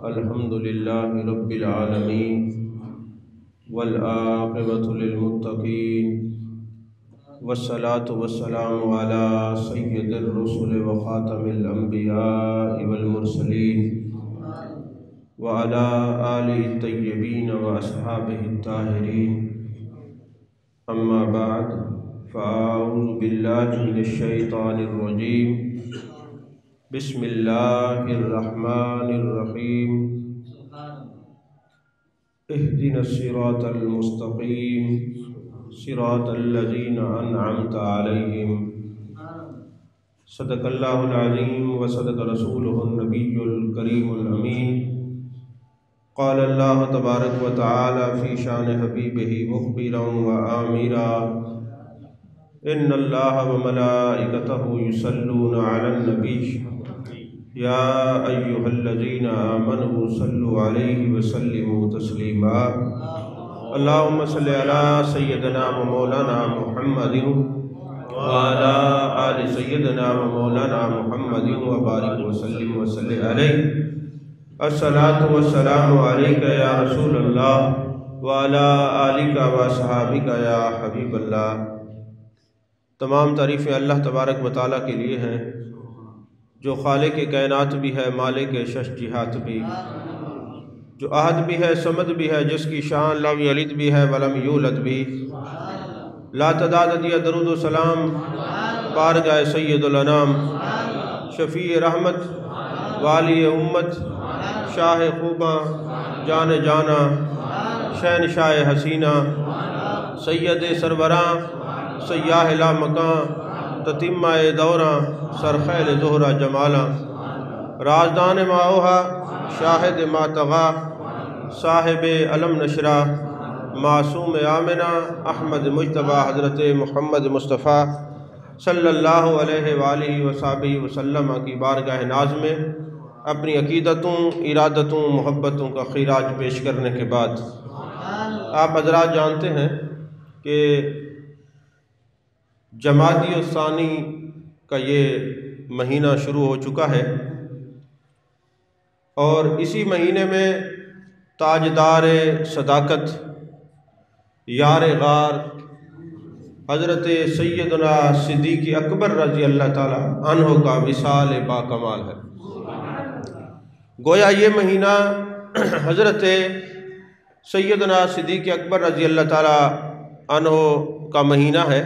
الحمد لله رب العالمين والعاقبة للمتقين والصلاة والسلام على سيد الرسل وخاتم الأنبياء والمرسلين وعلى آله الطيبين وأصحابه الطاهرين أما بعد فأعوذ بالله من الشيطان الرجيم بسم اللہ الرحمن الرحیم اهدنا الصراط المستقیم صراط الذین انعمت علیہم صدق اللہ العظیم وصدق رسولہ النبی الکریم الامین قال اللہ تبارک وتعالی فی شان حبیبہ مخبرا وآمرا ان اللہ وملائکتہ یصلون علی النبی یا ایہا الذین آمنوا صلوا علیہ وسلموا تسلیما اللہم صلی علی سیدنا و مولانا محمد وعلی آل سیدنا و مولانا محمد وبارک وسلم وصلی علیہ الصلاة والسلام علیک یا رسول اللہ وعلی آلک و صحابک یا حبیب اللہ۔ تمام تعریفیں اللہ تبارک و تعالیٰ کے لیے ہیں جو خالق کائنات بھی ہے، مالک شش جہات بھی، جو احد بھی ہے، صمد بھی ہے، جس کی شان لم یلد بھی ہے ولم یولد بھی۔ لا تعداد دیا درود و سلام بارگاہ سید الانام، شفیع رحمت، والی امت، شاہ خوباں، جان جانا، شہنشاہ حسینہ، سید سربراں، سیاہ لا مکان، تتمہ دوراں، سرخیل زہرہ جمالاں، رازدان ما اوہا، شاہد ما تغا، صاحب علم نشرہ، معصوم آمنہ، احمد مجتبہ حضرت محمد مصطفیٰ صلی اللہ علیہ وآلہ وصحبہ وسلم کی بارگاہ ناز میں اپنی عقیدتوں، ارادتوں، محبتوں کا خراج پیش کرنے کے بعد آپ حضرات جانتے ہیں کہ جمادی الثانی کا یہ مہینہ شروع ہو چکا ہے اور اسی مہینے میں تاجدار صداقت، یار غار حضرت سیدنا صدیق اکبر رضی اللہ تعالی عنہ کا وصال با کمال ہے۔ گویا یہ مہینہ حضرت سیدنا صدیق اکبر رضی اللہ تعالی عنہ کا مہینہ ہے۔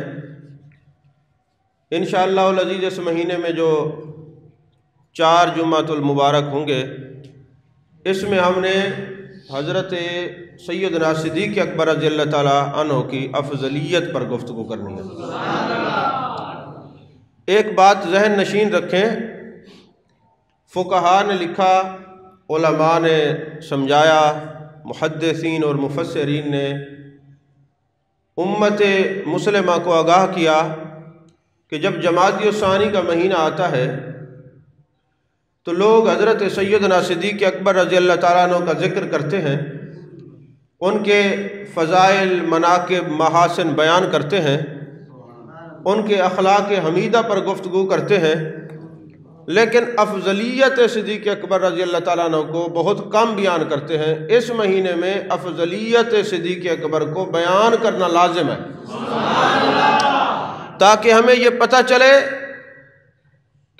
انشاءاللہ العزیز اس مہینے میں جو 4 جمعۃ المبارک ہوں گے، اس میں ہم نے حضرت سیدنا صدیق اکبر رضی اللہ تعالی عنہ کی افضلیت پر گفتگو کرنی ہے۔ ایک بات ذہن نشین رکھیں، فقہاء نے لکھا، علماء نے سمجھایا، محدثین اور مفسرین نے امت مسلمہ کو آگاہ کیا کہ جب جمادی الثانی کا مہینہ آتا ہے تو لوگ حضرت سیدنا صدیق اکبر رضی اللہ تعالیٰ عنہ کا ذکر کرتے ہیں، ان کے فضائل، مناقب، محاسن بیان کرتے ہیں، ان کے اخلاق حمیدہ پر گفتگو کرتے ہیں، لیکن افضلیت صدیق اکبر رضی اللہ تعالیٰ عنہ کو بہت کم بیان کرتے ہیں۔ اس مہینے میں افضلیت صدیق اکبر کو بیان کرنا لازم ہے تاکہ ہمیں یہ پتہ چلے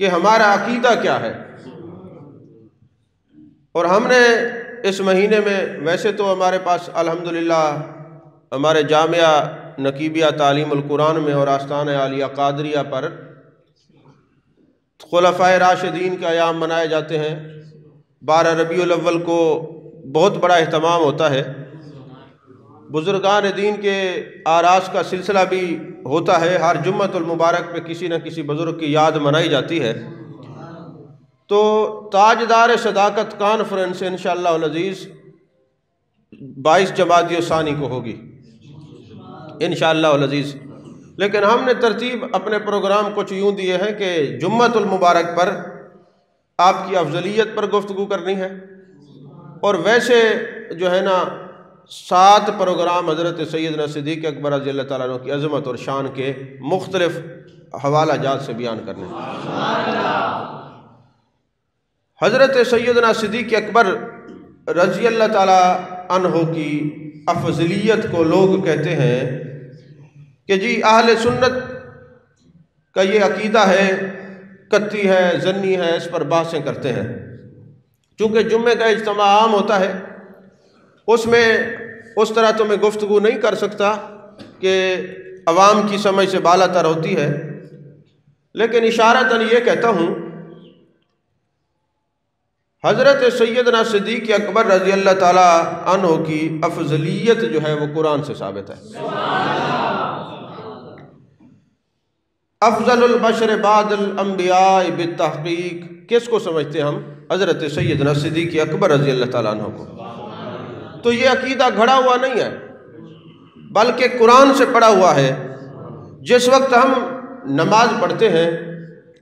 کہ ہمارا عقیدہ کیا ہے۔ اور ہم نے اس مہینے میں، ویسے تو ہمارے پاس الحمدللہ ہمارے جامعہ نقیبیہ تعلیم القرآن میں اور آستانہ عالیہ قادریہ پر خلفائے راشدین کے ایام منائے جاتے ہیں۔ 12 ربیع الاول کو بہت بڑا اہتمام ہوتا ہے، بزرگان دین کے آراس کا سلسلہ بھی ہوتا ہے، ہر جمعۃ المبارک پہ کسی نہ کسی بزرگ کی یاد منائی جاتی ہے۔ تو تاجدار صداقت کانفرنس انشاءاللہ العزیز 22 جمادی الثانی کو ہوگی انشاءاللہ العزیز، لیکن ہم نے ترتیب اپنے پروگرام کچھ یوں دیے ہیں کہ جمعۃ المبارک پر آپ کی افضلیت پر گفتگو کرنی ہے، اور ویسے جو ہے نا 7 پروگرام حضرت سیدنا صدیق اکبر رضی اللہ تعالیٰ عنہ کی عظمت اور شان کے مختلف حوالہ جات سے بیان کرنے ہیں۔ حضرت سیدنا صدیق اکبر رضی اللہ تعالی عنہ کی افضلیت کو لوگ کہتے ہیں کہ جی اہل سنت کا یہ عقیدہ ہے، قطعی ہے، ظنی ہے، اس پر بحثیں کرتے ہیں۔ چونکہ جمعے کا اجتماع عام ہوتا ہے، اس میں اس طرح تو میں گفتگو نہیں کر سکتا کہ عوام کی سمجھ سے بالا تر ہوتی ہے، لیکن اشارتاً یہ کہتا ہوں حضرت سیدنا صدیق اکبر رضی اللہ تعالی عنہ کی افضلیت جو ہے وہ قرآن سے ثابت ہے۔ افضل البشر بعد الانبیاء بالتحقیق، کس کو سمجھتے ہیں ہم؟ حضرت سیدنا صدیق اکبر رضی اللہ تعالیٰ عنہ کو۔ تو یہ عقیدہ گھڑا ہوا نہیں ہے، بلکہ قرآن سے پڑھا ہوا ہے۔ جس وقت ہم نماز پڑھتے ہیں،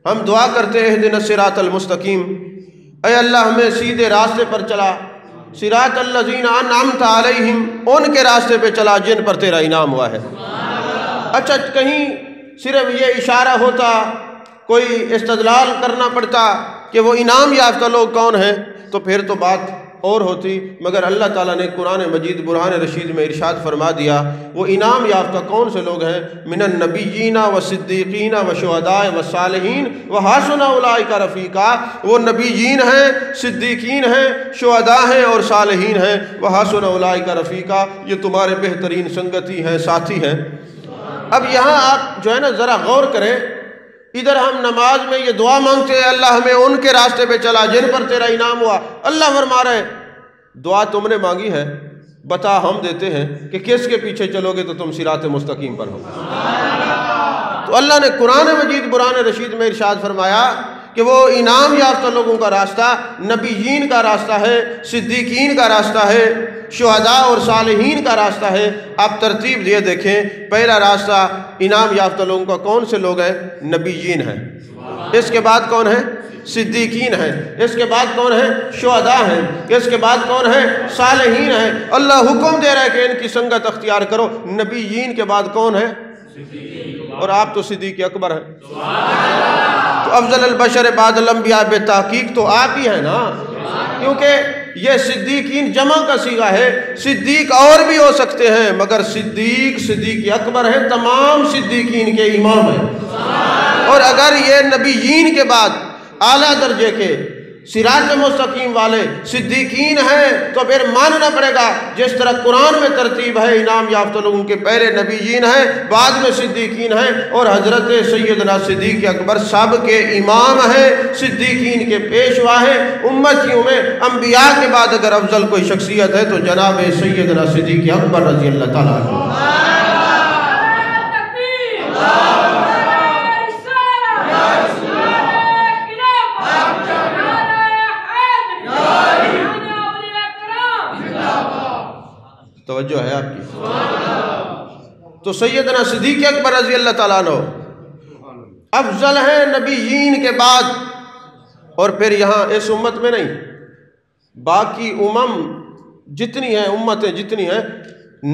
ہم دعا کرتے ہیں اہدنا الصراط المستقیم، اے اللہ ہمیں سیدھے راستے پر چلا، صراط الذین انعمت علیہم، ان کے راستے پہ چلا جن پر تیرا انعام ہوا ہے۔ اچھا، کہیں صرف یہ اشارہ ہوتا، کوئی استدلال کرنا پڑتا کہ وہ انعام یافتہ لوگ کون ہیں، تو پھر تو بات اور ہوتی، مگر اللہ تعالیٰ نے قرآن مجید برہان رشید میں ارشاد فرما دیا وہ انعام یافتہ کون سے لوگ ہیں؟ من النبیین والصدیقین والشہداء والصالحین وحسن اولئک رفیقا، وہ نبیین ہیں، صدیقین ہیں، شہداء ہیں اور صالحین ہیں۔ وحسن اولئک رفیقا، یہ تمہارے بہترین سنگتی ہیں، ساتھی ہیں۔ اب یہاں آپ جو ہے نا ذرا غور کریں، ادھر ہم نماز میں یہ دعا مانگتے ہیں اللہ ہمیں ان کے راستے پہ چلا جن پر تیرا انعام ہوا، اللہ فرما رہے دعا تم نے مانگی ہے، بتا ہم دیتے ہیں کہ کس کے پیچھے چلو گے تو تم صراط مستقیم پر ہو۔ تو اللہ نے قرآن مجید برہان رشید میں ارشاد فرمایا کہ وہ انعام یافتہ لوگوں کا راستہ نبیین کا راستہ ہے، صدیقین کا راستہ ہے، شہداء اور صالحین کا راستہ ہے۔ آپ ترتیب دیے دیکھیں، پہلا راستہ انعام یافتہ لوگوں کا کون سے لوگ ہیں؟ نبیین ہیں، اس کے بعد کون ہیں؟ صدیقین ہیں، اس کے بعد کون ہیں؟ شہداء ہیں، اس کے بعد کون ہیں؟ صالحین ہیں۔ اللہ حکم دے رہا ہے کہ ان کی سنگت اختیار کرو۔ نبیین کے بعد کون ہے؟ اور آپ تو صدیق اکبر ہیں، تو افضل البشر بعد الانبیاء بے تحقیق تو آپ ہی ہیں نا، کیونکہ یہ صدیقین جمع کا صیغہ ہے، صدیق اور بھی ہو سکتے ہیں مگر صدیق اکبر ہے، تمام صدیقین کے امام ہیں۔ اور اگر یہ نبیین کے بعد اعلیٰ درجے کے صراط مستقیم والے صدیقین ہیں تو پھر ماننا پڑے گا جس طرح قرآن میں ترتیب ہے، انعام یافتہ لوگوں کے پہلے نبیین ہیں، بعد میں صدیقین ہیں، اور حضرت سیدنا صدیق اکبر سب کے امام ہیں، صدیقین کے پیشوا ہیں۔ امتیوں میں انبیاء کے بعد اگر افضل کوئی شخصیت ہے تو جناب سیدنا صدیق اکبر رضی اللہ تعالیٰ عنہ۔ توجہ ہے آپ کی؟ تو سیدنا صدیق اکبر رضی اللہ تعالیٰ عنہ افضل ہیں نبیین کے بعد، اور پھر یہاں اس امت میں نہیں، باقی امم جتنی ہیں، امتیں جتنی ہیں،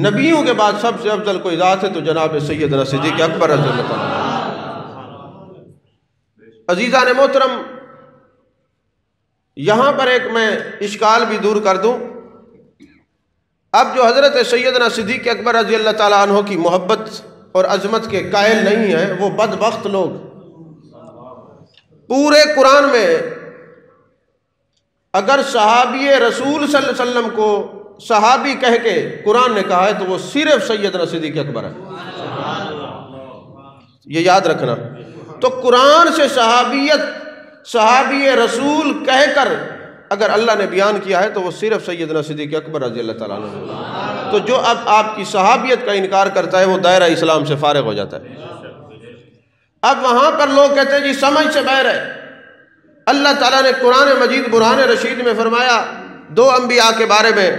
نبیوں کے بعد سب سے افضل کوئی ذات ہے تو جناب سیدنا صدیق اکبر رضی اللہ تعالیٰ عنہ۔ عزیزان محترم، یہاں پر ایک میں اشکال بھی دور کر دوں۔ اب جو حضرت سیدنا صدیق اکبر رضی اللہ تعالیٰ عنہ کی محبت اور عظمت کے قائل نہیں ہیں، وہ بدبخت لوگ پورے قرآن میں اگر صحابی رسول صلی اللہ علیہ وسلم کو صحابی کہہ کے قرآن نے کہا ہے تو وہ صرف سیدنا صدیق اکبر ہے، یہ یاد رکھنا۔ تو قرآن سے صحابی رسول کہہ کر اگر اللہ نے بیان کیا ہے تو وہ صرف سیدنا صدیق اکبر رضی اللہ تعالیٰ عنہ۔ تو جو اب آپ کی صحابیت کا انکار کرتا ہے وہ دائرہ اسلام سے فارغ ہو جاتا ہے۔ اب وہاں پر لوگ کہتے ہیں جی سمجھ سے باہر ہے۔ اللہ تعالیٰ نے قرآن مجید برہان رشید میں فرمایا دو انبیاء کے بارے میں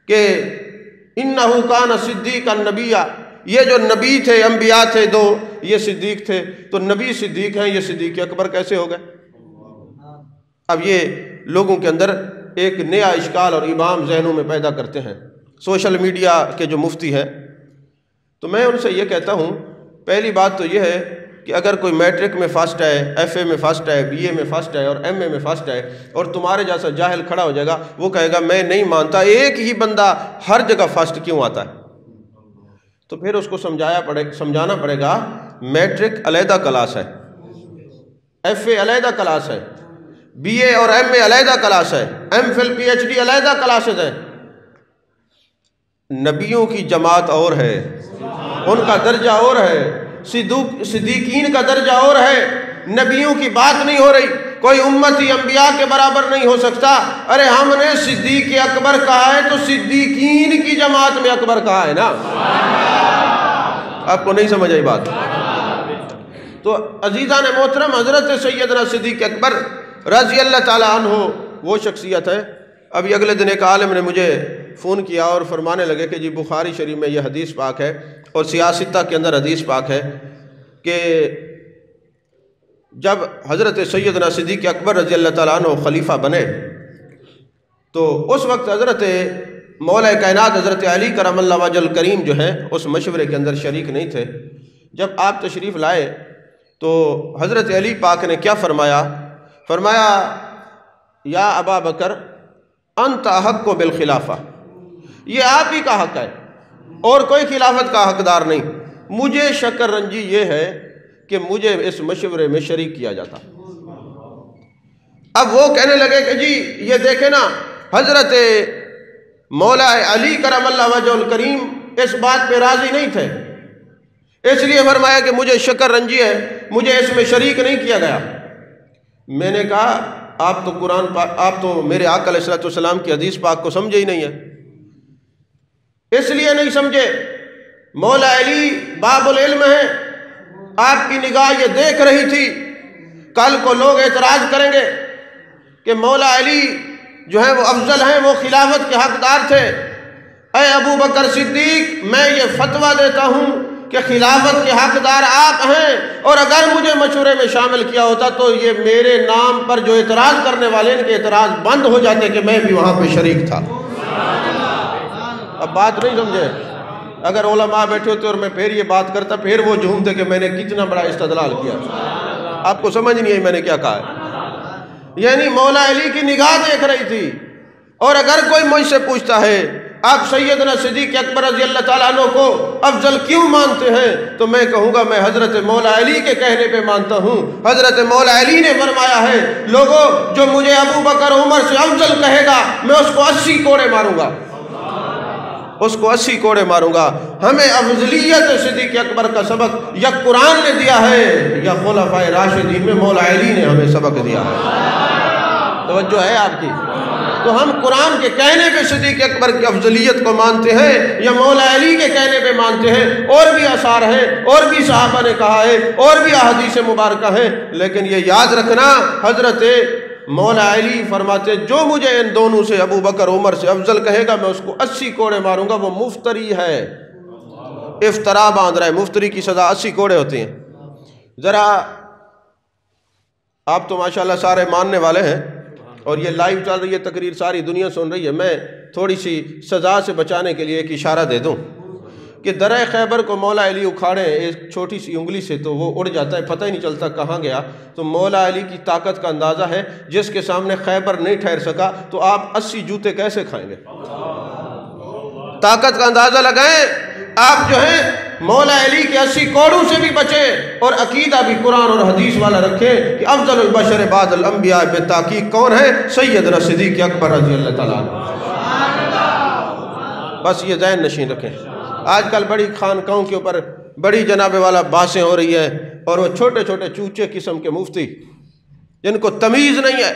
کہ انہو کان صدیقا نبیہ، یہ جو نبی تھے، انبیاء تھے دو، یہ صدیق تھے، تو نبی صدیق ہیں، یہ صدیق اکبر کیسے ہو گئے؟ اب یہ لوگوں کے اندر ایک نیا اشکال اور ابہام ذہنوں میں پیدا کرتے ہیں سوشل میڈیا کے جو مفتی ہیں۔ تو میں ان سے یہ کہتا ہوں، پہلی بات تو یہ ہے کہ اگر کوئی میٹرک میں فرسٹ ہے، ایف اے میں فرسٹ ہے، بی اے میں فرسٹ ہے اور ایم اے میں فرسٹ ہے اور تمہارے جیسا جاہل کھڑا ہو جائے گا، وہ کہے گا میں نہیں مانتا ایک ہی بندہ ہر جگہ فرسٹ کیوں آتا ہے؟ تو پھر اس کو سمجھانا پڑے گا میٹرک علیحدہ کلاس ہے، ایف اے علیحدہ کلاس ہے، بی اے اور ایم اے علیحدہ کلاس ہے، MPhil P H D علیحدہ کلاسز ہیں۔ نبیوں کی جماعت اور ہے، ان کا درجہ اور ہے، صدیقین کا درجہ اور ہے، نبیوں کی بات نہیں ہو رہی، کوئی امتی انبیاء کے برابر نہیں ہو سکتا۔ ارے ہم نے صدیق اکبر کہا ہے تو صدیقین کی جماعت میں اکبر کہا ہے نا۔ آپ کو نہیں سمجھ آئی بات؟ تو عزیزان محترم، حضرت سیدنا صدیق اکبر رضی اللہ تعالیٰ عنہ وہ شخصیت ہے۔ ابھی اگلے دن ایک عالم نے مجھے فون کیا اور فرمانے لگے کہ جی بخاری شریف میں یہ حدیث پاک ہے اور سیاستہ کے اندر حدیث پاک ہے کہ جب حضرت سیدنا صدیق اکبر رضی اللہ تعالیٰ عنہ خلیفہ بنے تو اس وقت حضرت مولا کائنات حضرت علی کرم اللہ وجہ الکریم جو ہیں اس مشورے کے اندر شریک نہیں تھے۔ جب آپ تشریف لائے تو حضرت علی پاک نے کیا فرمایا؟ فرمایا یا ابا بکر انت احق بالخلافہ، یہ آپ ہی کا حق ہے اور کوئی خلافت کا حقدار نہیں۔ مجھے شکر رنجی یہ ہے کہ مجھے اس مشورے میں شریک کیا جاتا۔ اب وہ کہنے لگے کہ جی یہ دیکھیں نا، حضرت مولا علی کرم اللہ وجہ الکریم اس بات پہ راضی نہیں تھے، اس لیے فرمایا کہ مجھے شکر رنجی ہے، مجھے اس میں شریک نہیں کیا گیا۔ میں نے کہا آپ تو قرآن پاک، آپ تو میرے آقا علیہ السلام کی حدیث پاک کو سمجھے ہی نہیں ہے۔ اس لیے نہیں سمجھے، مولا علی باب العلم ہے، آپ کی نگاہ یہ دیکھ رہی تھی کل کو لوگ اعتراض کریں گے کہ مولا علی جو ہیں وہ افضل ہیں، وہ خلافت کے حقدار تھے۔ اے ابو بکر صدیق، میں یہ فتویٰ دیتا ہوں کہ خلافت کے حقدار آپ ہیں، اور اگر مجھے مشورے میں شامل کیا ہوتا تو یہ میرے نام پر جو اعتراض کرنے والے ان کے اعتراض بند ہو جاتے کہ میں بھی وہاں پہ شریک تھا۔ اب بات نہیں سمجھے؟ اگر علماء بیٹھے ہوتے اور میں پھر یہ بات کرتا پھر وہ جھومتے کہ میں نے کتنا بڑا استدلال کیا۔ آپ کو سمجھ نہیں آئی میں نے کیا کہا ہے؟ یعنی مولا علی کی نگاہ دیکھ رہی تھی، اور اگر کوئی مجھ سے پوچھتا ہے آپ سیدنا صدیق اکبر رضی اللہ تعالیٰ عنہ کو افضل کیوں مانتے ہیں تو میں کہوں گا میں حضرت مولا علی کے کہنے پہ مانتا ہوں۔ حضرت مولا علی نے فرمایا ہے لوگوں جو مجھے ابو بکر عمر سے افضل کہے گا میں اس کو 80 کوڑے ماروں گا، اس کو 80 کوڑے ماروں گا۔ ہمیں افضلیت صدیق اکبر کا سبق یا قرآن نے دیا ہے یا خلفائے راشدین میں مولا علی نے ہمیں سبق دیا ہے۔ توجہ ہے آپ کی؟ تو ہم قرآن کے کہنے پہ صدیق اکبر کی افضلیت کو مانتے ہیں یا مولا علی کے کہنے پہ مانتے ہیں؟ اور بھی آثار ہیں، اور بھی صحابہ نے کہا ہے، اور بھی احادیث مبارکہ ہیں، لیکن یہ یاد رکھنا حضرت مولا علی فرماتے جو مجھے ان دونوں سے ابو بکر عمر سے افضل کہے گا میں اس کو 80 کوڑے ماروں گا۔ وہ مفتری ہے، افترا باندھ رہا ہے، مفتری کی سزا 80 کوڑے ہوتے ہیں۔ ذرا آپ تو ماشاءاللہ سارے ماننے والے ہیں اور یہ لائیو چل رہی ہے تقریر، ساری دنیا سن رہی ہے، میں تھوڑی سی سزا سے بچانے کے لیے ایک اشارہ دے دوں کہ درہ خیبر کو مولا علی اکھاڑے ایک چھوٹی سی انگلی سے تو وہ اڑ جاتا ہے، پتہ ہی نہیں چلتا کہاں گیا۔ تو مولا علی کی طاقت کا اندازہ ہے، جس کے سامنے خیبر نہیں ٹھہر سکا تو آپ 80 جوتے کیسے کھائیں گے؟ طاقت کا اندازہ لگائیں۔ آپ جو ہیں مولا علی کے 80 کوڑوں سے بھی بچیں اور عقیدہ بھی قرآن اور حدیث والا رکھیں کہ افضل البشر بعد الانبیاء بالتحقیق کون ہے؟ سیدنا صدیق اکبر رضی اللہ تعالیٰ عنہ۔ بس یہ ذہن نشین رکھیں۔ آج کل بڑی خانقاہوں کے اوپر بڑی جناب والا بحثیں ہو رہی ہیں اور وہ چھوٹے چھوٹے چوچے قسم کے مفتی جن کو تمیز نہیں ہے،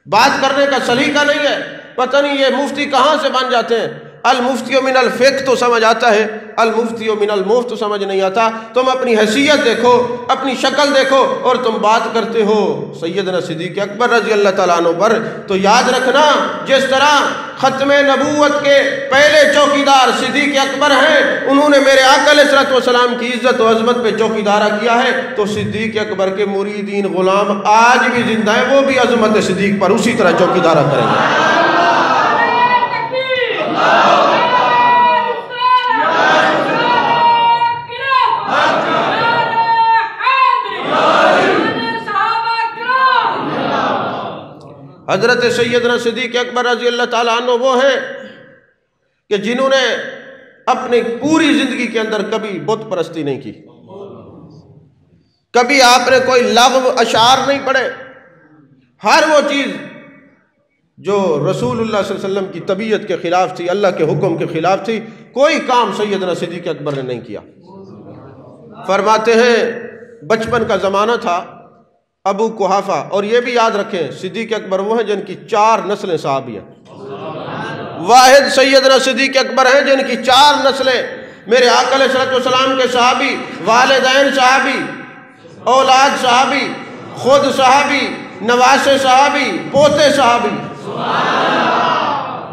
بات کرنے کا سلیقہ نہیں ہے، پتہ نہیں یہ مفتی کہاں سے بن جاتے ہیں۔ المفتی من الفقہ تو سمجھ آتا ہے، المفتی من المفت سمجھ نہیں آتا۔ تم اپنی حیثیت دیکھو، اپنی شکل دیکھو اور تم بات کرتے ہو سیدنا صدیق اکبر رضی اللہ تعالیٰ عنہ پر۔ تو یاد رکھنا جس طرح ختم نبوت کے پہلے چوکیدار صدیق اکبر ہیں، انہوں نے میرے آقا علیہ الصلوۃ والسلام کی عزت و عظمت پہ چوکیدارہ کیا ہے، تو صدیق اکبر کے مریدین غلام آج بھی زندہ ہیں، وہ بھی عظمت صدیق پر اسی طرح چوکیدارہ کریں گے۔ حضرت سیدنا صدیق اکبر رضی اللہ تعالیٰ عنہ وہ ہیں کہ جنہوں نے اپنی پوری زندگی کے اندر کبھی بت پرستی نہیں کی، کبھی آپ نے کوئی لغو اشعار نہیں پڑھے، ہر وہ چیز جو رسول اللہ صلی اللہ علیہ وسلم کی طبیعت کے خلاف تھی، اللہ کے حکم کے خلاف تھی، کوئی کام سیدنا صدیق اکبر نے نہیں کیا۔ فرماتے ہیں بچپن کا زمانہ تھا، ابو قحافہ، اور یہ بھی یاد رکھیں صدیق اکبر وہ ہیں جن کی 4 نسلیں صحابی ہیں، واحد سیدنا صدیق اکبر ہیں جن کی 4 نسلیں میرے آقا علیہ السلام کے صحابی، والدین صحابی، اولاد صحابی، خود صحابی، نواسے صحابی، پوتے صحابی،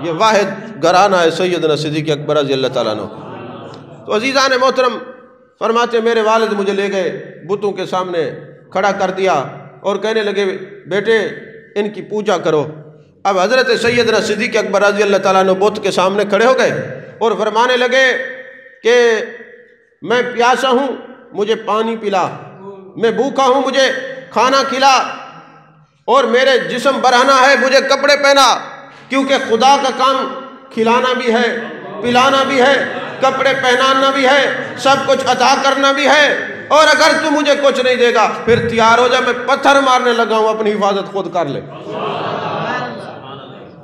یہ واحد گھرانہ ہے سیدنا صدیق اکبر رضی اللہ تعالیٰ عنہ۔ تو عزیزان محترم فرماتے میرے والد مجھے لے گئے، بتوں کے سامنے کھڑا کر دیا اور کہنے لگے بیٹے ان کی پوجا کرو۔ اب حضرت سیدنا صدیق اکبر رضی اللہ تعالیٰ عنہ بت کے سامنے کھڑے ہو گئے اور فرمانے لگے کہ میں پیاسا ہوں مجھے پانی پلا، میں بھوکا ہوں مجھے کھانا کھلا، اور میرے جسم برہنہ ہے مجھے کپڑے پہنا، کیونکہ خدا کا کام کھلانا بھی ہے، پلانا بھی ہے، کپڑے پہنانا بھی ہے، سب کچھ عطا کرنا بھی ہے، اور اگر تو مجھے کچھ نہیں دے گا پھر تیار ہو جا، میں پتھر مارنے لگا ہوں، اپنی حفاظت خود کر لے۔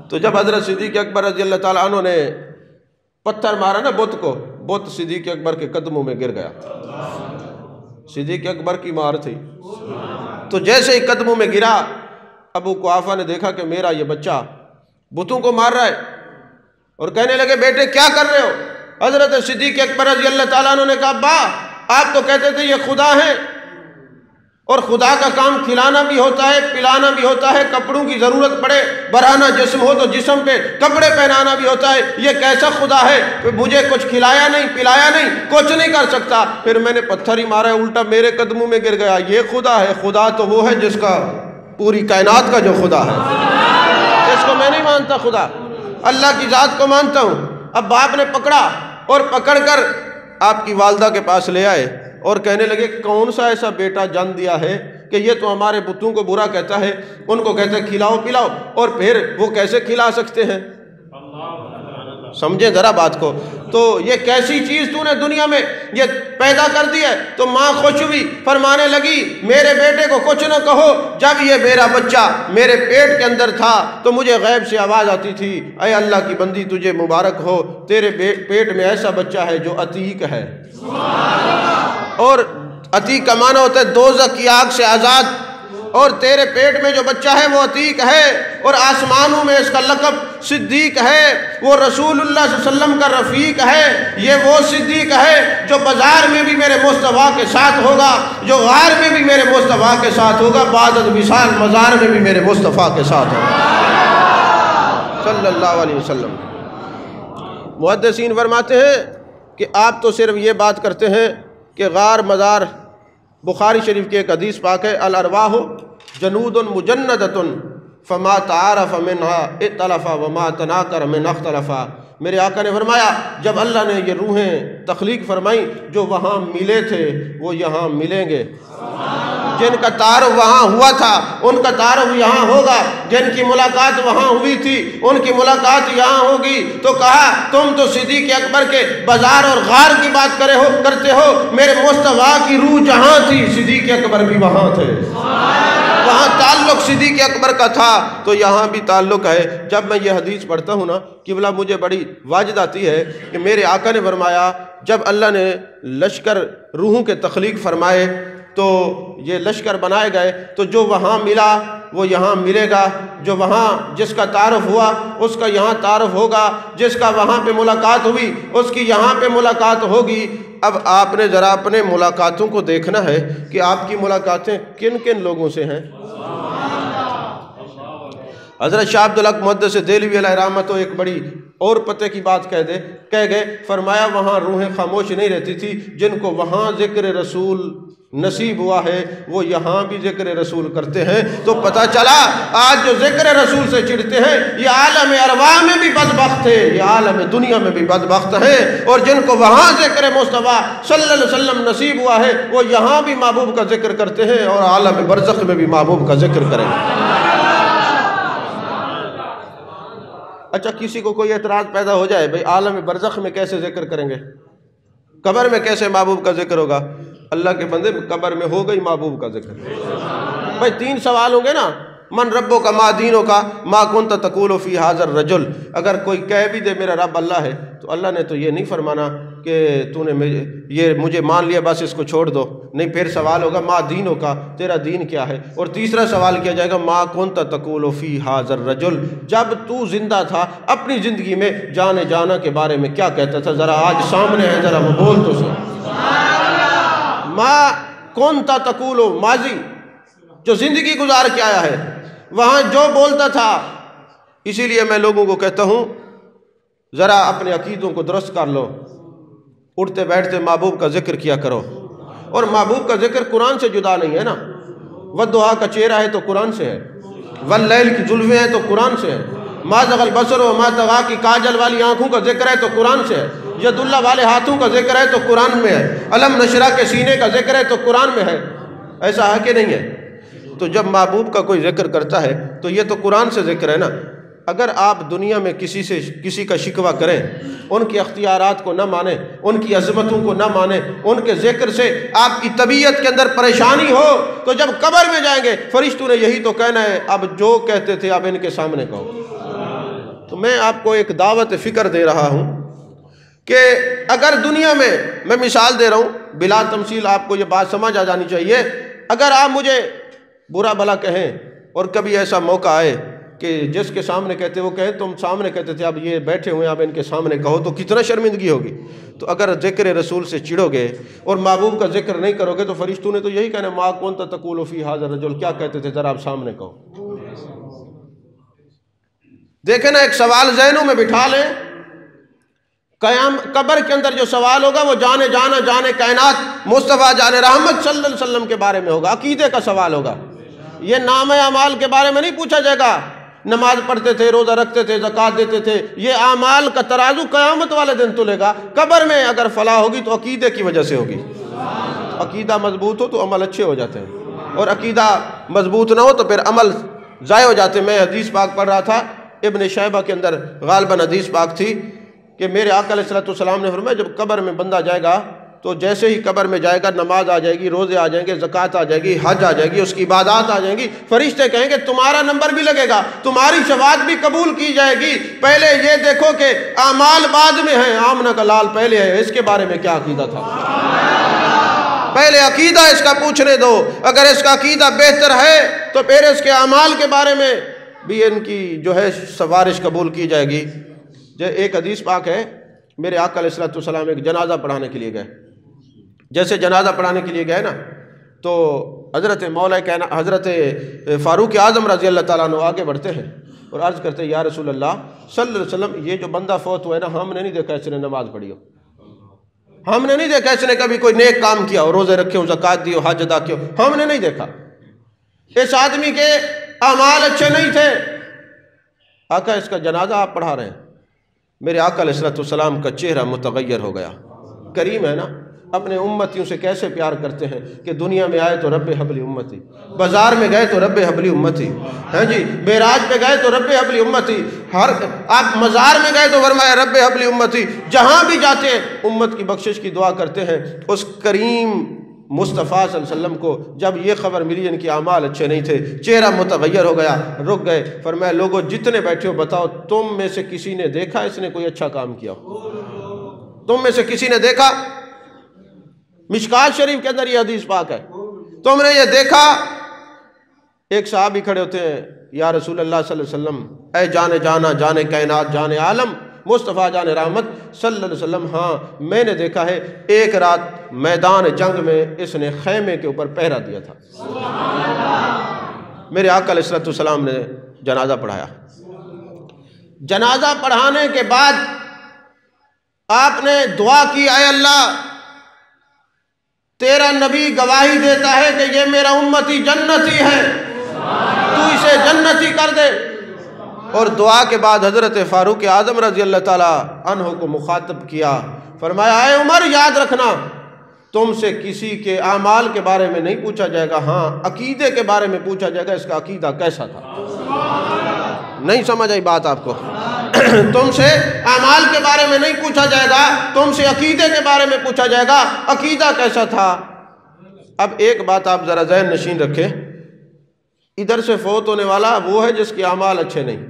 تو جب حضرت صدیق اکبر رضی اللہ تعالیٰ عنہ نے پتھر مارا نا بت کو، بت صدیق اکبر کے قدموں میں گر گیا، صدیق اکبر کی مار تھی۔ تو جیسے ہی قدموں میں گرا، ابو قحافہ نے دیکھا کہ میرا یہ بچہ بتوں کو مار رہا ہے، اور کہنے لگے بیٹے کیا کر رہے ہو؟ حضرت صدیق اکبر رضی اللہ تعالیٰ عنہ نے کہا ابا آپ تو کہتے تھے یہ خدا ہیں، اور خدا کا کام کھلانا بھی ہوتا ہے، پلانا بھی ہوتا ہے، کپڑوں کی ضرورت پڑے، برہنہ جسم ہو تو جسم پہ کپڑے پہنانا بھی ہوتا ہے، یہ کیسا خدا ہے؟ مجھے کچھ کھلایا نہیں، پلایا نہیں، کچھ نہیں کر سکتا، پھر میں نے پتھر ہی مارا ہے، الٹا میرے قدموں میں گر گیا، یہ خدا ہے؟ خدا تو وہ ہے جس کا پوری کائنات کا جو خدا ہے، اس کو میں نہیں مانتا خدا، اللہ کی ذات کو مانتا ہوں۔ اب باپ نے پکڑا اور پکڑ کر آپ کی والدہ کے پاس لے آئے اور کہنے لگے کون سا ایسا بیٹا جان دیا ہے کہ یہ تو ہمارے بتوں کو برا کہتا ہے، ان کو کہتے ہیں کھلاؤ پلاؤ، اور پھر وہ کیسے کھلا سکتے ہیں؟ سمجھیں ذرا بات کو، تو یہ کیسی چیز تو نے دنیا میں یہ پیدا کر دی ہے؟ تو ماں خوش ہوئی، فرمانے لگی میرے بیٹے کو کچھ نہ کہو، جب یہ میرا بچہ میرے پیٹ کے اندر تھا تو مجھے غیب سے آواز آتی تھی اے اللہ کی بندی تجھے مبارک ہو، تیرے پیٹ میں ایسا بچہ ہے جو عتیق ہے، اور عتیق کا معنی ہوتا ہے دوزخ کی آگ سے آزاد، اور تیرے پیٹ میں جو بچہ ہے وہ عتیق ہے، اور آسمانوں میں اس کا لقب صدیق ہے، وہ رسول اللہ صلی اللہ علیہ وسلم کا رفیق ہے، یہ وہ صدیق ہے جو بازار میں بھی میرے مصطفیٰ کے ساتھ ہوگا، جو غار میں بھی میرے مصطفیٰ کے ساتھ ہوگا، بعد الوصال مزار میں بھی میرے مصطفیٰ کے ساتھ ہوگا صلی اللہ علیہ وسلم۔ محدثین فرماتے ہیں کہ آپ تو صرف یہ بات کرتے ہیں کہ غار مزار، بخاری شریف کی ایک حدیث پاک ہے الارواح جنود مجندۃ فما تعارف منها ائتلف وما تناکر من اختلف۔ میرے آقا نے فرمایا جب اللہ نے یہ روحیں تخلیق فرمائی، جو وہاں ملے تھے وہ یہاں ملیں گے، جن کا تعارف وہاں ہوا تھا ان کا تعارف یہاں ہوگا، جن کی ملاقات وہاں ہوئی تھی ان کی ملاقات یہاں ہوگی۔ تو کہا تم تو صدیق اکبر کے بازار اور غار کی بات کرتے ہو، میرے مصطفیٰ کی روح جہاں تھی صدیق اکبر بھی وہاں تھے، وہاں تعلق صدیق اکبر کا تھا تو یہاں بھی تعلق ہے۔ جب میں یہ حدیث پڑھتا ہوں نا قبلہ مجھے بڑی واجد آتی ہے کہ میرے آقا نے فرمایا جب اللہ نے لشکر روحوں کے تخلیق فرمائے تو یہ لشکر بنائے گئے، تو جو وہاں ملا وہ یہاں ملے گا، جو وہاں جس کا تعارف ہوا اس کا یہاں تعارف ہوگا، جس کا وہاں پہ ملاقات ہوئی اس کی یہاں پہ ملاقات ہوگی۔ اب آپ نے ذرا اپنے ملاقاتوں کو دیکھنا ہے کہ آپ کی ملاقاتیں کن کن لوگوں سے ہیں۔ حضرت شاہ عبدالحق محدث دہلوی علیہ رحمت تو ایک بڑی اور پتے کی بات کہہ گئے، فرمایا وہاں روحیں خاموش نہیں رہتی تھی، جن کو وہاں ذکر رسول نصیب ہوا ہے وہ یہاں بھی ذکر رسول کرتے ہیں۔ تو پتہ چلا آج جو ذکر رسول سے چڑھتے ہیں یہ عالم ارواح میں بھی بدبخت ہے، یہ عالم دنیا میں بھی بدبخت ہیں، اور جن کو وہاں ذکر مصطفیٰ صلی اللہ علیہ وسلم نصیب ہوا ہے وہ یہاں بھی محبوب کا ذکر کرتے ہیں اور عالم برزخ میں بھی محبوب کا ذکر کریں گے۔ اچھا کسی کو کوئی اعتراض پیدا ہو جائے، بھئی عالم برزخ میں کیسے ذکر کریں گے، قبر میں کیسے محبوب کا ذکر ہوگا؟ اللہ کے بندے، قبر میں ہوگا ہی محبوب کا ذکر۔ بھئی 3 سوال ہوں گے نا، من ربو کا، ما دینوں کا، ما کنت تقول فی ھذا الرجل۔ اگر کوئی کہہ بھی دے میرا رب اللہ ہے، تو اللہ نے تو یہ نہیں فرمانا کہ تو نے یہ مجھے مان لیا بس اس کو چھوڑ دو، نہیں، پھر سوال ہوگا ما دینوں کا، تیرا دین کیا ہے؟ اور تیسرا سوال کیا جائے گا ما کنت تقول فی ھذا الرجل، جب تو زندہ تھا اپنی زندگی میں جانے جانا کے بارے میں کیا کہتا تھا؟ ذرا آج سامنے ہے، ذرا وہ بول تو سن۔ ما کنت تقول، ماضی جو زندگی گزار کے آیا ہے، وہاں جو بولتا تھا۔ اسی لیے میں لوگوں کو کہتا ہوں ذرا اپنے عقیدوں کو درست کر لو، اٹھتے بیٹھتے محبوب کا ذکر کیا کرو، اور محبوب کا ذکر قرآن سے جدا نہیں ہے نا۔ والضحیٰ کا چہرہ ہے تو قرآن سے ہے، واللیل کی زلفیں ہیں تو قرآن سے ہے، ما زغ البصر وما طغیٰ کی کاجل والی آنکھوں کا ذکر ہے تو قرآن سے ہے، ید اللہ والے ہاتھوں کا ذکر ہے تو قرآن میں ہے، علم نشرہ کے سینے کا ذکر ہے تو قرآن میں ہے۔ ایسا ہے کہ نہیں ہے؟ تو جب محبوب کا کوئی ذکر کرتا ہے تو یہ تو قرآن سے ذکر ہے نا۔ اگر آپ دنیا میں کسی کا شکوہ کریں، ان کے اختیارات کو نہ مانیں، ان کی عظمتوں کو نہ مانیں، ان کے ذکر سے آپ کی طبیعت کے اندر پریشانی ہو، تو جب قبر میں جائیں گے فرشتوں نے یہی تو کہنا ہے، اب جو کہتے تھے اب ان کے سامنے کہو۔ تو میں آپ کو ایک دعوت فکر دے رہا ہوں کہ اگر دنیا میں مثال دے رہا ہوں بلا تمثیل، آپ کو یہ بات سمجھ آ جانی چاہیے، اگر آپ مجھے برا بھلا کہیں اور کبھی ایسا موقع آئے کہ جس کے سامنے کہتے وہ کہیں تم سامنے کہتے تھے اب یہ بیٹھے ہوئے اب ان کے سامنے کہو، تو کتنا شرمندگی ہوگی۔ تو اگر ذکر رسول سے چڑھو گے اور محبوب کا ذکر نہیں کرو گے تو فرشتوں نے تو یہی کہنا ما کنت تقول فی ھذا الرجل، کیا کہتے تھے ذرا آپ سامنے کہو۔ دیکھیں نا، ایک سوال ذہنوں میں بٹھا لیں، قبر کے اندر جو سوال ہوگا وہ جانے جانا، جانے کائنات مصطفیٰ جان رحمت صلی اللہ علیہ وسلم کے بارے میں ہوگا، عقیدے کا سوال ہوگا۔ یہ نام اعمال کے بارے میں نہیں پوچھا جائے گا، نماز پڑھتے تھے، روزہ رکھتے تھے، زکوٰۃ دیتے تھے، یہ اعمال کا ترازو قیامت والے دن تلے گا۔ قبر میں اگر فلاح ہوگی تو عقیدے کی وجہ سے ہوگی، عقیدہ مضبوط ہو تو عمل اچھے ہو جاتے ہیں، اور عقیدہ مضبوط نہ ہو تو پھر عمل ضائع ہو جاتے ہیں۔ میں حدیث پاک پڑھ رہا تھا، ابن شیبہ کے اندر غالباً حدیث پاک تھی کہ میرے آقا علیہ الصلوۃ والسلام نے فرمایا جب قبر میں بندہ جائے گا تو جیسے ہی قبر میں جائے گا نماز آ جائے گی، روزے آ جائیں گے، زکوٰۃ آ جائے گی، حج آ جائے گی، اس کی عبادات آ جائیں گی، فرشتے کہیں گے تمہارا نمبر بھی لگے گا، تمہاری شفاعت بھی قبول کی جائے گی، پہلے یہ دیکھو کہ اعمال بعد میں ہیں، آمنہ کا لال پہلے ہے، اس کے بارے میں کیا عقیدہ تھا؟ پہلے عقیدہ اس کا پوچھنے دو، اگر اس کا عقیدہ بہتر ہے تو پھر اس کے اعمال کے بارے میں بھی ان کی جو ہے سفارش قبول کی جائے گی۔ ایک حدیث پاک ہے، میرے آقا علیہ الصلوۃ والسلام ایک جنازہ پڑھانے کے لیے گئے، جیسے جنازہ پڑھانے کے لیے گئے نا تو حضرت فاروق اعظم رضی اللہ تعالیٰ عنہ آگے بڑھتے ہیں اور عرض کرتے ہیں یا رسول اللہ صلی اللہ علیہ وسلم، یہ جو بندہ فوت ہوا ہے نا، ہم نے نہیں دیکھا اس نے نماز پڑھی ہو، ہم نے نہیں دیکھا اس نے کبھی کوئی نیک کام کیا ہو، روزے رکھے ہو، زکوٰۃ دی ہو، حج ادا کیا ہو، ہم نے نہیں دیکھا، اس آدمی کے اعمال اچھے نہیں تھے، آقا اس کا جنازہ آپ پڑھا رہے ہیں۔ میرے آقا علیہ الصلوۃ والسلام کا چہرہ متغیر ہو گیا، کریم ہے نا، اپنے امتیوں سے کیسے پیار کرتے ہیں کہ دنیا میں آئے تو رب حبلی امتی، بازار میں گئے تو رب حبلی امتی، ہاں جی، معراج پہ گئے تو رب حبلی امتی، آپ مزار میں گئے تو فرمایا رب حبلی امتی، جہاں بھی جاتے ہیں امت کی بخشش کی دعا کرتے ہیں۔ اس کریم مصطفیٰ صلی اللہ علیہ وسلم کو جب یہ خبر ملی ان کی اعمال اچھے نہیں تھے، چہرہ متغیر ہو گیا، رک گئے، فرمایا لوگوں جتنے بیٹھے ہو بتاؤ تم میں سے کسی نے دیکھا اس نے کوئی اچھا کام کیا؟ تم میں سے کسی نے دیکھا؟ مشکات شریف کے اندر یہ حدیث پاک ہے، تم نے یہ دیکھا؟ ایک صحابی کھڑے ہوتے ہیں، یا رسول اللہ صلی اللہ علیہ وسلم، اے جانے جانا، جانے کائنات، جانے عالم، مصطفیٰ جان رحمت صلی اللہ علیہ وسلم، ہاں میں نے دیکھا ہے، ایک رات میدان جنگ میں اس نے خیمے کے اوپر پہرا دیا تھا۔ میرے آقا علیہ الصلوۃ والسلام نے جنازہ پڑھایا، جنازہ پڑھانے کے بعد آپ نے دعا کی، اے اللہ تیرا نبی گواہی دیتا ہے کہ یہ میرا امتی جنتی ہے، تو اسے جنتی کر دے۔ اور دعا کے بعد حضرت فاروق اعظم رضی اللہ تعالیٰ عنہ کو مخاطب کیا، فرمایا اے عمر یاد رکھنا تم سے کسی کے اعمال کے بارے میں نہیں پوچھا جائے گا، ہاں عقیدے کے بارے میں پوچھا جائے گا، اس کا عقیدہ کیسا تھا؟ نہیں سمجھ آئی بات آپ کو؟ تم سے اعمال کے بارے میں نہیں پوچھا جائے گا، تم سے عقیدے کے بارے میں پوچھا جائے گا، عقیدہ کیسا تھا۔ اب ایک بات آپ ذرا ذہن نشین رکھیں، ادھر سے فوت ہونے والا وہ ہے جس کے اعمال اچھے نہیں،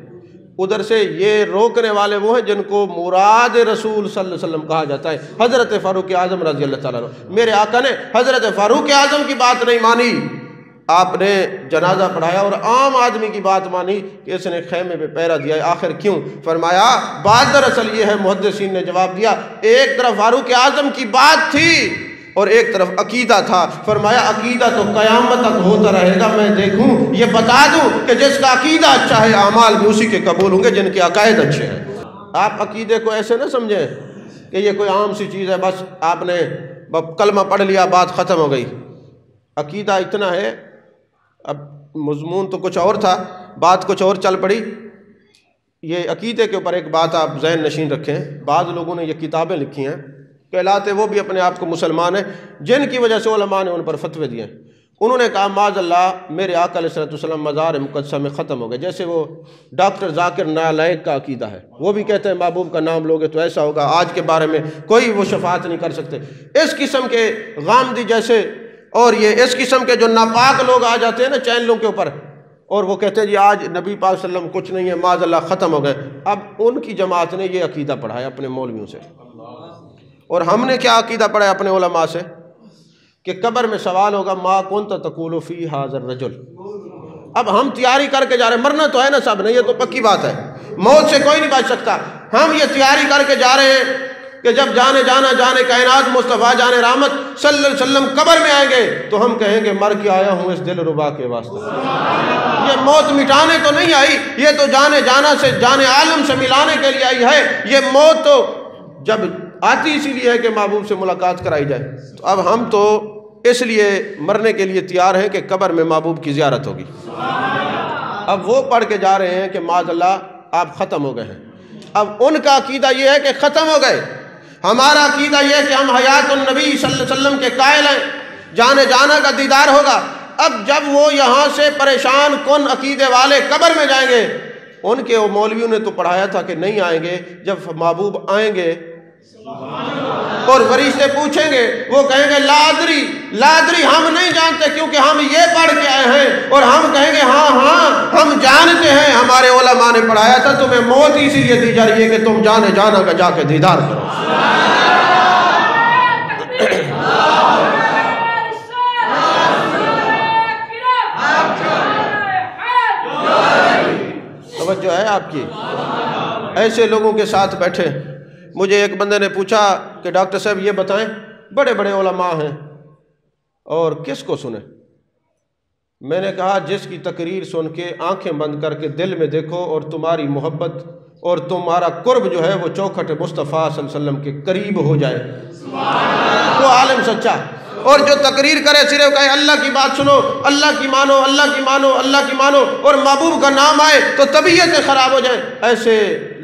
ادھر سے یہ روکنے والے وہ ہیں جن کو مراد رسول صلی اللہ علیہ وسلم کہا جاتا ہے۔ حضرت فاروق اعظم رضی اللہ تعالیٰ عنہ، میرے آقا نے حضرت فاروق اعظم کی بات نہیں مانی، آپ نے جنازہ پڑھایا اور عام آدمی کی بات مانی کہ اس نے خیمے پہ پہرا دیا ہے، آخر کیوں؟ فرمایا بات دراصل یہ ہے، محدثین نے جواب دیا، ایک طرف فاروق اعظم کی بات تھی اور ایک طرف عقیدہ تھا۔ فرمایا عقیدہ تو قیامت تک ہوتا رہے گا، میں دیکھوں یہ بتا دوں کہ جس کا عقیدہ اچھا ہے اعمال بھی اسی کے قبول ہوں گے جن کے عقائد اچھے ہیں۔ آپ عقیدے کو ایسے نہ سمجھیں کہ یہ کوئی عام سی چیز ہے، بس آپ نے کلمہ پڑھ لیا بات ختم ہو گئی۔ عقیدہ اتنا ہے، اب مضمون تو کچھ اور تھا، بات کچھ اور چل پڑی۔ یہ عقیدے کے اوپر ایک بات آپ ذہن نشین رکھیں، بعض لوگوں نے یہ کتابیں لکھی ہیں، کہلاتے وہ بھی اپنے آپ کو مسلمان ہیں، جن کی وجہ سے علماء نے ان پر فتوے دیے۔ انہوں نے کہا معاذ اللہ میرے آقا علیہ السلام مزار مقدسہ میں ختم ہو گئے، جیسے وہ ڈاکٹر ذاکر نالائق کا عقیدہ ہے، وہ بھی کہتے ہیں محبوب کا نام لوگے تو ایسا ہوگا، آج کے بارے میں کوئی وہ شفاعت نہیں کر سکتے۔ اس قسم کے غامدی جیسے اور یہ اس قسم کے جو ناپاک لوگ آ جاتے ہیں نا چینلوں کے اوپر، اور وہ کہتے ہیں جی آج نبی پاک صلی اللہ علیہ وسلم کچھ نہیں ہے، معاذ اللہ ختم ہو گئے۔ اب ان کی جماعت نے یہ عقیدہ پڑھایا اپنے مولویوں سے، اور ہم نے کیا عقیدہ پڑھا ہے اپنے علماء سے کہ قبر میں سوال ہوگا ما کنت تقول فی ھذا الرجل۔ اب ہم تیاری کر کے جا رہے ہیں، مرنا تو ہے نا صاحب، نہیں یہ تو پکی بات ہے، موت سے کوئی نہیں بچ سکتا۔ ہم یہ تیاری کر کے جا رہے ہیں کہ جب جانے کائنات مصطفیٰ جان رحمت صلی اللہ علیہ وسلم قبر میں آئیں گے تو ہم کہیں گے مر کے آیا ہوں اس دل ربا کے واسطے۔ یہ موت مٹانے تو نہیں آئی، یہ تو جانا سے جان عالم سے ملانے کے لیے آئی ہے۔ یہ موت تو جب آتی اسی لیے ہے کہ محبوب سے ملاقات کرائی جائے، تو اب ہم تو اس لیے مرنے کے لیے تیار ہیں کہ قبر میں محبوب کی زیارت ہوگی۔ اب وہ پڑھ کے جا رہے ہیں کہ معاذ اللہ آپ ختم ہو گئے ہیں۔ اب ان کا عقیدہ یہ ہے کہ ختم ہو گئے، ہمارا عقیدہ یہ ہے کہ ہم حیات النبی صلی اللہ علیہ وسلم کے قائل ہیں، جانا کا دیدار ہوگا۔ اب جب وہ یہاں سے پریشان کن عقیدے والے قبر میں جائیں گے، ان کے مولویوں نے تو پڑھایا تھا کہ نہیں آئیں گے، جب محبوب آئیں گے اور فرشتے پوچھیں گے، وہ کہیں گے لا ادری ہم نہیں جانتے کیونکہ ہم یہ پڑھ کے آئے ہیں، اور ہم کہیں گے ہاں ہم جانتے ہیں، ہمارے علماء نے پڑھایا تھا تمہیں موت اسی لیے دی جا رہی ہے کہ تم جانا کا جا کے دیدار کرو۔ توجہ ہے آپ کی؟ ایسے لوگوں کے ساتھ بیٹھے۔ مجھے ایک بندے نے پوچھا کہ ڈاکٹر صاحب یہ بتائیں بڑے علماء ہیں اور کس کو سنیں؟ میں نے کہا جس کی تقریر سن کے آنکھیں بند کر کے دل میں دیکھو اور تمہاری محبت اور تمہارا قرب جو ہے وہ چوکھٹ مصطفیٰ صلی اللہ علیہ وسلم کے قریب ہو جائے، وہ عالم سچا۔ اور جو تقریر کرے صرف کہے اللہ کی بات سنو، اللہ کی مانو، اللہ کی مانو، اللہ کی مانو، اور محبوب کا نام آئے تو طبیعتیں خراب ہو جائیں، ایسے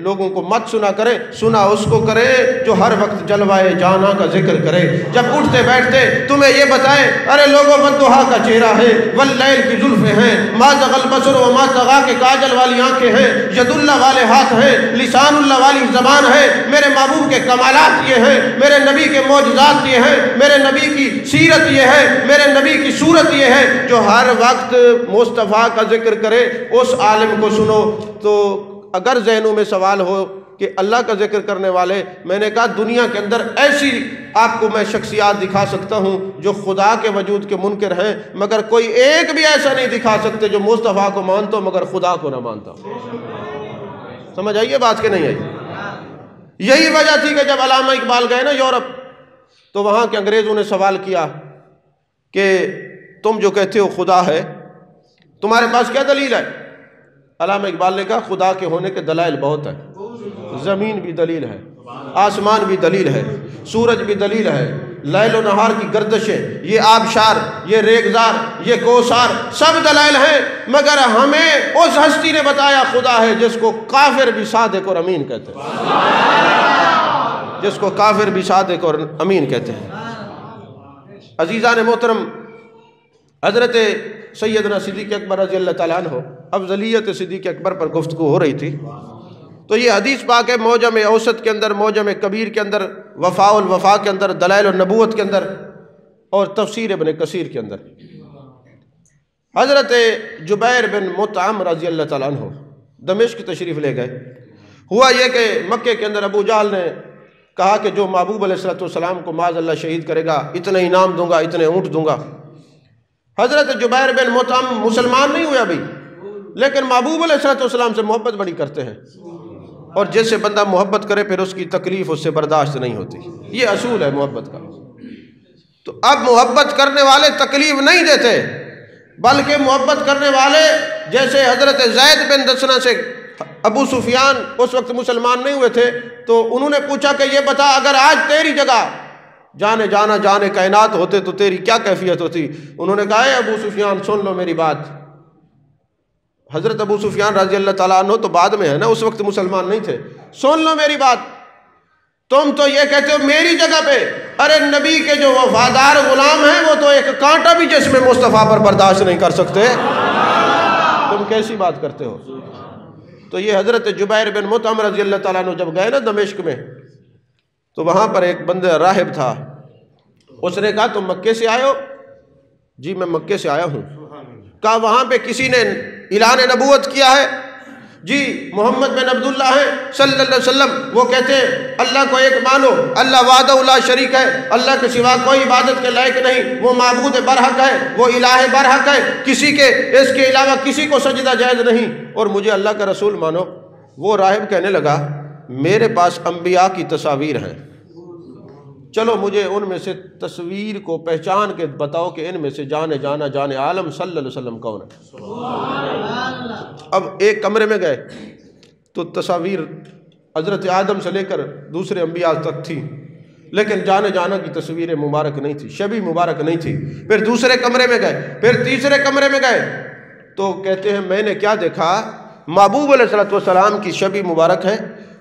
لوگوں کو مت سنا کرے، سنا اس کو کرے جو ہر وقت جلوائے جانا کا ذکر کرے۔ جب اٹھتے بیٹھتے تمہیں یہ بتائیں ارے لوگوں والضحیٰ کا چہرہ ہے، واللیل کی زلفیں ہیں، ما طغی البصر وما طغیٰ کے کاجل والی آنکھیں ہیں، ید اللہ والے ہاتھ ہیں، لسان اللہ والی زبان ہے، میرے محبوب کے کمالات یہ ہیں، میرے نبی کے معجزات یہ ہیں، میرے نبی کی سیرت یہ ہے، میرے نبی کی صورت یہ ہے، جو ہر وقت مصطفیٰ کا ذکر کرے اس عالم کو سنو۔ تو اگر ذہنوں میں سوال ہو کہ اللہ کا ذکر کرنے والے، میں نے کہا دنیا کے اندر ایسی آپ کو میں شخصیات دکھا سکتا ہوں جو خدا کے وجود کے منکر ہیں، مگر کوئی ایک بھی ایسا نہیں دکھا سکتے جو مصطفیٰ کو مانتا ہو مگر خدا کو نہ مانتا ہو۔ سمجھ آئیے بات کہ نہیں آئی؟ یہی وجہ تھی کہ جب علامہ اقبال گئے نا یورپ تو وہاں کے انگریزوں نے سوال کیا کہ تم جو کہتے ہو خدا ہے تمہارے پاس کیا دلیل ہے؟ علامہ اقبال نے کہا خدا کے ہونے کے دلائل بہت ہیں، زمین بھی دلیل ہے، آسمان بھی دلیل ہے، سورج بھی دلیل ہے، لیل و نہار کی گردشیں، یہ آبشار، یہ ریگزار، یہ کوثار، سب دلائل ہیں، مگر ہمیں اس ہستی نے بتایا خدا ہے جس کو کافر بھی صادق اور امین کہتے ہیں، جس کو کافر بھی صادق اور امین کہتے ہیں۔ عزیزان محترم، حضرت سیدنا صدیق اکبر رضی اللہ تعالیٰ عنہ افضلیت صدیق اکبر پر گفتگو ہو رہی تھی، تو یہ حدیث پاک ہے معجم اوسط کے اندر، معجم کبیر کے اندر، وفاء الوفا کے اندر، دلائل النبوت کے اندر، اور تفسیر ابن کثیر کے اندر۔ حضرت جبیر بن مطعم رضی اللہ تعالیٰ عنہ دمشق تشریف لے گئے۔ ہوا یہ کہ مکے کے اندر ابو جہل نے کہا کہ جو محبوب علیہ السلام کو معاذ اللہ شہید کرے گا اتنے انعام دوں گا، اتنے اونٹ دوں گا۔ حضرت جبیر بن مطعم مسلمان نہیں ہوئے ابھی، لیکن محبوب علیہ السلام سے محبت بڑی کرتے ہیں، اور جس سے بندہ محبت کرے پھر اس کی تکلیف اس سے برداشت نہیں ہوتی، یہ اصول ہے محبت کا۔ تو اب محبت کرنے والے تکلیف نہیں دیتے، بلکہ محبت کرنے والے جیسے حضرت زید بن دسنہ سے ابو سفیان اس وقت مسلمان نہیں ہوئے تھے، تو انہوں نے پوچھا کہ یہ بتا اگر آج تیری جگہ جانے کائنات ہوتے تو تیری کیا کیفیت ہوتی؟ انہوں نے کہا اے ابو سفیان سن لو میری بات۔ حضرت ابو سفیان رضی اللہ تعالیٰ عنہ تو بعد میں ہے نا، اس وقت مسلمان نہیں تھے۔ سن لو میری بات، تم تو یہ کہتے ہو میری جگہ پہ، ارے نبی کے جو وفادار غلام ہیں وہ تو ایک کانٹا بھی جسم مصطفیٰ پر برداشت نہیں کر سکتے، تم کیسی بات کرتے ہو؟ تو یہ حضرت جبیر بن مطعم رضی اللہ تعالیٰ عنہ جب گئے نا دمشق میں، تو وہاں پر ایک بندہ راہب تھا، اس نے کہا تم مکے سے آئے ہو؟ جی میں مکے سے آیا ہوں۔ کہا وہاں پہ کسی نے اعلان نبوت کیا ہے؟ جی محمد بن عبداللہ ہیں صلی اللہ علیہ وسلم، وہ کہتے ہیں اللہ کو ایک مانو، اللہ وحدہ لا شریک ہے، اللہ کے سوا کوئی عبادت کے لائق نہیں، وہ معبود برحق ہے، وہ الہ برحق ہے، کسی کے اس کے علاوہ کسی کو سجدہ جائز نہیں، اور مجھے اللہ کا رسول مانو۔ وہ راہب کہنے لگا میرے پاس انبیاء کی تصاویر ہیں، چلو مجھے ان میں سے تصویر کو پہچان کے بتاؤ کہ ان میں سے جان عالم صلی اللہ علیہ وسلم کون ہے۔ اب ایک کمرے میں گئے تو تصاویر حضرت آدم سے لے کر دوسرے انبیاء تک تھی، لیکن جانا کی تصویر مبارک نہیں تھی، شبیہ مبارک نہیں تھی۔ پھر دوسرے کمرے میں گئے، پھر تیسرے کمرے میں گئے تو کہتے ہیں میں نے کیا دیکھا، محبوب علیہ السلام کی شبیہ مبارک ہے،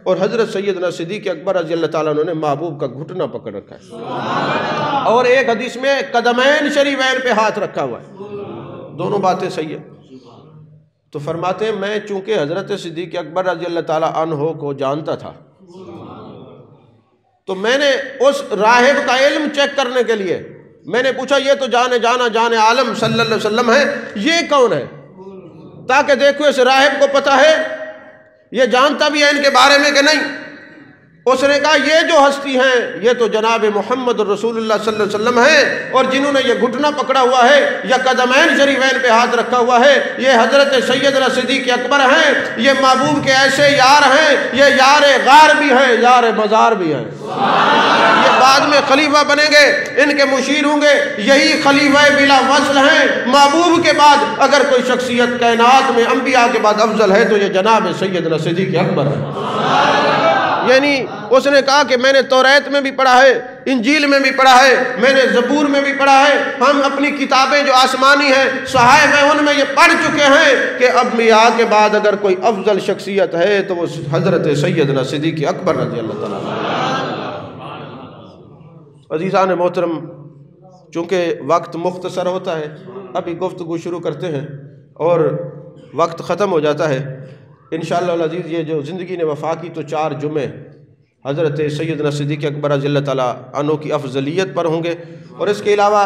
اور حضرت سیدنا صدیق اکبر رضی اللہ تعالیٰ عنہ نے محبوب کا گھٹنا پکڑ رکھا ہے، اور ایک حدیث میں قدمین شریفین پہ ہاتھ رکھا ہوا ہے، دونوں باتیں صحیح ہیں۔ تو فرماتے ہیں میں چونکہ حضرت صدیق اکبر رضی اللہ تعالیٰ عنہ کو جانتا تھا، تو میں نے اس راہب کا علم چیک کرنے کے لیے میں نے پوچھا یہ تو جان عالم صلی اللہ علیہ وسلم ہے، یہ کون ہے؟ تاکہ دیکھو اس راہب کو پتہ ہے، یہ جانتا بھی ہے ان کے بارے میں کہ نہیں۔ اس نے کہا یہ جو ہستی ہیں یہ تو جناب محمد رسول اللہ صلی اللہ علیہ وسلم ہیں، اور جنہوں نے یہ گھٹنا پکڑا ہوا ہے یا قدمین شریفین پہ ہاتھ رکھا ہوا ہے یہ حضرت سیدنا صدیق اکبر ہیں، یہ محبوب کے ایسے یار ہیں، یہ یار غار بھی ہیں، یار مزار بھی ہیں، یہ بعد میں خلیفہ بنیں گے، ان کے مشیر ہوں گے، یہی خلیفہ بلا وصل ہیں۔ محبوب کے بعد اگر کوئی شخصیت کائنات میں انبیاء کے بعد افضل ہے تو یہ جناب سیدنا صدیق اکبر ہے۔ یعنی اس نے کہا کہ میں نے توریت میں بھی پڑھا ہے، انجیل میں بھی پڑھا ہے، میں نے زبور میں بھی پڑھا ہے، ہم اپنی کتابیں جو آسمانی ہیں صحائف ہیں ان میں یہ پڑھ چکے ہیں کہ انبیاء کے بعد اگر کوئی افضل شخصیت ہے تو وہ حضرت سیدنا صدیق اکبر رضی اللہ تعالیٰ عنہ۔ عزیزان محترم، چونکہ وقت مختصر ہوتا ہے ابھی گفتگو شروع کرتے ہیں اور وقت ختم ہو جاتا ہے۔ انشاءاللہ العزیز یہ جو زندگی نے وفا کی تو 4 جمعے حضرت سیدنا صدیق اکبر رضی اللہ تعالیٰ عنہ کی افضلیت پر ہوں گے، اور اس کے علاوہ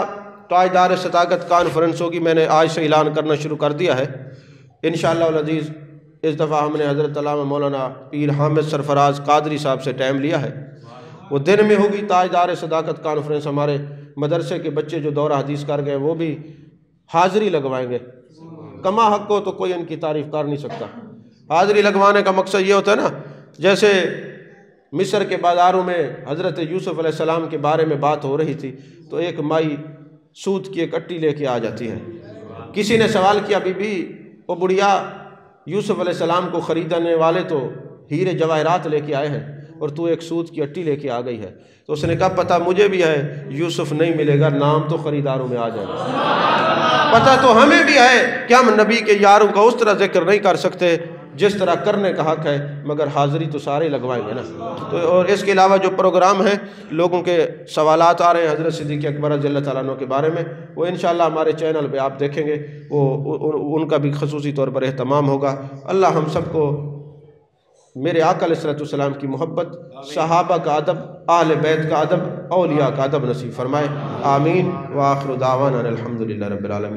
تاجدار صداقت کانفرنس ہوگی، میں نے آج سے اعلان کرنا شروع کر دیا ہے انشاءاللہ العزیز۔ اس دفعہ ہم نے حضرت علامہ مولانا پیر حامد سرفراز قادری صاحب سے ٹائم لیا ہے، وہ دن میں ہوگی تاجدار صداقت کانفرنس۔ ہمارے مدرسے کے بچے جو دورہ حدیث کر گئے وہ بھی حاضری لگوائیں گے، کما حق کو تو کوئی ان کی تعریف کر نہیں سکتا۔ حاضری لگوانے کا مقصد یہ ہوتا ہے نا، جیسے مصر کے بازاروں میں حضرت یوسف علیہ السلام کے بارے میں بات ہو رہی تھی تو ایک مائی سوت کی ایک اٹی لے کے آ جاتی ہے، کسی نے سوال کیا بی بی وہ بڑھیا یوسف علیہ السلام کو خریدنے والے تو ہیرے جواہرات لے کے آئے ہیں اور تو ایک سوت کی اٹی لے کے آ گئی ہے، تو اس نے کہا پتہ مجھے بھی ہے یوسف نہیں ملے گا، نام تو خریداروں میں آ جائے گا، پتہ تو ہمیں بھی ہے کہ ہم نبی کے یاروں کا اس طرح ذکر نہیں کر سکتے جس طرح کرنے کا حق ہے، مگر حاضری تو سارے لگوائیں گے نا۔ تو اور اس کے علاوہ جو پروگرام ہیں لوگوں کے سوالات آ رہے ہیں حضرت صدیق اکبر رضی اللہ تعالیٰ عنہ کے بارے میں، وہ انشاءاللہ ہمارے چینل پہ آپ دیکھیں گے، وہ ان کا بھی خصوصی طور پر اہتمام ہوگا۔ اللہ ہم سب کو میرے آقا علیہ السلام کی محبت، صحابہ کا ادب، اہل بیت کا ادب، اولیاء کا ادب نصیب فرمائے، آمین۔ وآخر دعوانا الحمدللہ رب العالمین۔